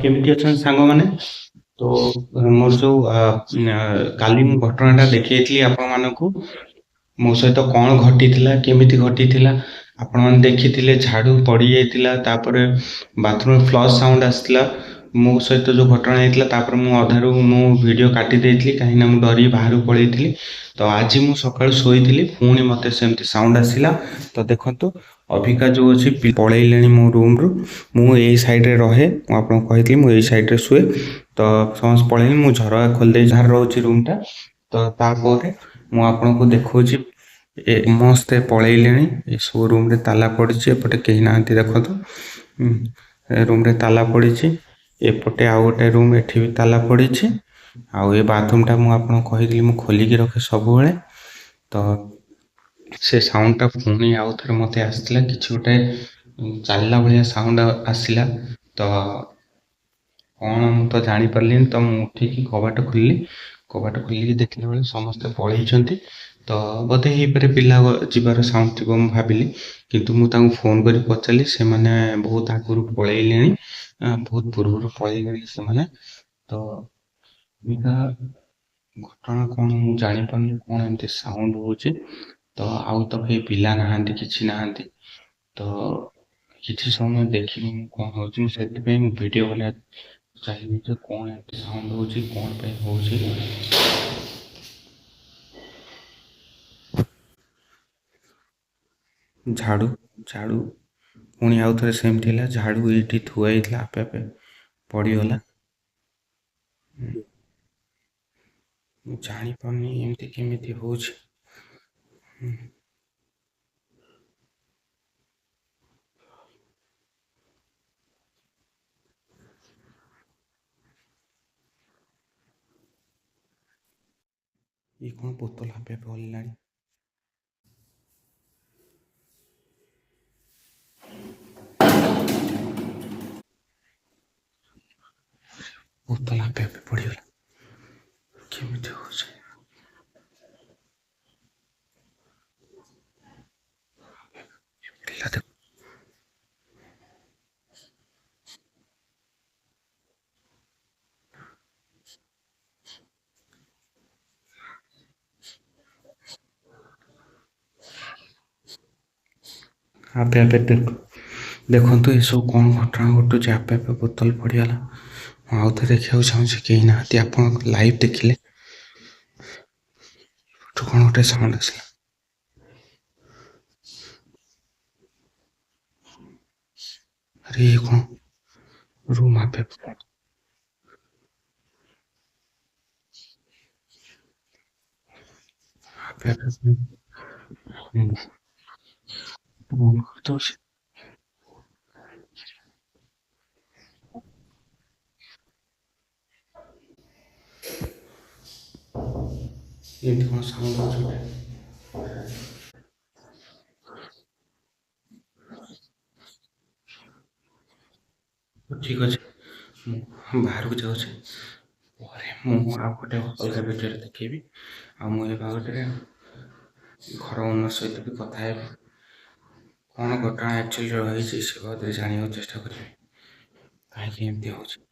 କେମିତି ଅଛନ୍ତି ସାଙ୍ଗମାନେ? ତ ମୋର ଯୋଉ କାଲି ମୁଁ ଘଟଣାଟା ଦେଖେଇଥିଲି ଆପଣମାନଙ୍କୁ, ମୋ ସହିତ କଣ ଘଟିଥିଲା, କେମିତି ଘଟିଥିଲା, ଆପଣମାନେ ଦେଖିଥିଲେ ଝାଡୁ ପଡ଼ିଯାଇଥିଲା, ତାପରେ ବାଥରୁମ୍ ଫ୍ଲସ୍ ସାଉଣ୍ଡ ଆସିଥିଲା। ମୋ ସହିତ ଯୋଉ ଘଟଣା ହେଇଥିଲା ତାପରେ ମୁଁ ଅଧାରୁ ମୁଁ ଭିଡ଼ିଓ କାଟି ଦେଇଥିଲି କାହିଁକିନା ମୁଁ ଡରିକି ବାହାରକୁ ପଳେଇଥିଲି। ତ ଆଜି ମୁଁ ସକାଳୁ ଶୋଇଥିଲି ପୁଣି ମୋତେ ସେମିତି ସାଉଣ୍ଡ ଆସିଲା। ତ ଦେଖନ୍ତୁ ଅବିକା ଯୋଉ ଅଛି ପଳେଇଲେଣି ମୋ ରୁମ୍‌ରୁ। ମୁଁ ଏଇ ସାଇଡ଼୍‌ରେ ରହେ, ମୁଁ ଆପଣଙ୍କୁ କହିଥିଲି ମୁଁ ଏଇ ସାଇଡ଼୍‌ରେ ଶୁଏ। ତ ସମସ୍ତେ ପଳେଇଲେଣି, ମୁଁ ଝରକା ଖୋଲିଦେଇ ଯାହାର ରହୁଛି ରୁମ୍‌ଟା। ତ ତାପରେ ମୁଁ ଆପଣଙ୍କୁ ଦେଖଉଛି ସମସ୍ତେ ପଳେଇଲେଣି। ଏସବୁ ରୁମ୍‌ରେ ତାଲା ପଡ଼ିଛି, ଏପଟେ କେହି ନାହାନ୍ତି ଦେଖନ୍ତୁ। ରୁମ୍‌ରେ ତାଲା ପଡ଼ିଛି, ଏପଟେ ଆଉ ଗୋଟେ ରୁମ୍ ଏଠି ବି ତାଲା ପଡ଼ିଛି। ଆଉ ଏ ବାଥରୁମ୍‌ଟା ମୁଁ ଆପଣଙ୍କୁ କହିଥିଲି ମୁଁ ଖୋଲିକି ରଖେ ସବୁବେଳେ। ତ ସେ ସାଉଣ୍ଡଟା ପୁଣି ଆଉ ଥରେ ମୋତେ ଆସିଥିଲା, କିଛି ଗୋଟେ ଚାଲିଲା ଭଳିଆ ସାଉଣ୍ଡ ଆସିଲା। ତ କ'ଣ ମୁଁ ତ ଜାଣିପାରିଲିନି। ତ ମୁଁ ଉଠିକି କବାଟ ଖୋଲିଲି, କବାଟ ଖୋଲିକି ଦେଖିଲା ବେଳେ ସମସ୍ତେ ପଳେଇଛନ୍ତି। ତ ବୋଧେ ହେଇପାରେ ପିଲା ଯିବାର ସାଉଣ୍ଡ ଥିବ ମୁଁ ଭାବିଲି, କିନ୍ତୁ ମୁଁ ତାଙ୍କୁ ଫୋନ୍ କରି ପଚାରିଲି, ସେମାନେ ବହୁତ ଆଗରୁ ପଳେଇଲେଣି, ବହୁତ ପୂର୍ବରୁ ପଳେଇଲେଣି ସେମାନେ। ତ ଏଇଟା ଘଟଣା କ'ଣ ମୁଁ ଜାଣିପାରୁନି, କ'ଣ ଏମିତି ସାଉଣ୍ଡ ହେଉଛି। ତ ଆଉ ତ କେହି ପିଲା ନାହାନ୍ତି, କିଛି ନାହାନ୍ତି। ତ କିଛି ସମୟ ଦେଖିନି ମୁଁ କ'ଣ ହେଉଛି, ମୁଁ ସେଥିପାଇଁ ମୁଁ ଭିଡ଼ିଓ ବନେଇବା ଚାହିଁଲି ଯେ କ'ଣ ଏମିତି ସାଉଣ୍ଡ ହେଉଛି, କ'ଣ ପାଇଁ ହେଉଛି। ଝାଡ଼ୁ ପୁଣି ଆଉ ଥରେ ସେମିତି ହେଲା, ଝାଡ଼ୁ ଏଇଠି ଥୁଆ ହେଇଥିଲା, ଆପେ ଆପେ ପଡ଼ିଗଲା। ମୁଁ ଜାଣିପାରୁନି ଏମିତି କେମିତି ହେଉଛି। ଇଏ କ'ଣ ବୋତଲ ଆପେ ଆପେ ହଲିଲାଣି। ବୋତଲ ଆପେ ଆପେ ପଡ଼ିଗଲା, କେମିତି ହେଉଛି? ପିଲା ଦେଖ, ଆପେ ଆପେ ଦେଖନ୍ତୁ ଏସବୁ କ'ଣ ଘଟଣା ଘଟୁଛି। ଆପେ ଆପେ ବୋତଲ ପଡ଼ିଗଲା। ମୁଁ ଆଉ ଥରେ ଦେଖିବାକୁ ଚାହୁଁଛି, କେହି ନାହାନ୍ତି। ଆପଣ ଲାଇଭ୍ ଦେଖିଲେ କ'ଣ ଗୋଟେ ସାଉଣ୍ଡ ଆସିଲା। ଆରେ ଇଏ କ'ଣ ରୁମ୍ ଆପେ ଆପେ ବନ୍ଦ କରିଦେଉଛି। ଏମିତି କ'ଣ ସାଉଣ୍ଡ ହେଉଛି? ଠିକ୍ ଅଛି, ମୁଁ ବାହାରକୁ ଯାଉଛି, ପରେ ମୁଁ ଆଉ ଗୋଟେ ଅଲଗା ଭିଡ଼ିଓରେ ଦେଖେଇବି। ଆଉ ମୁଁ ଏ ବାବଦରେ ଘର ଓନର୍ ସହିତ ବି କଥା ହେବି, କ'ଣ ଘଟଣା ଆକ୍ଚୁଆଲି ରହିଛି ସେ ବାବଦରେ ଜାଣିବାକୁ ଚେଷ୍ଟା କରିବି, କାହିଁକି ଏମିତି ହେଉଛି।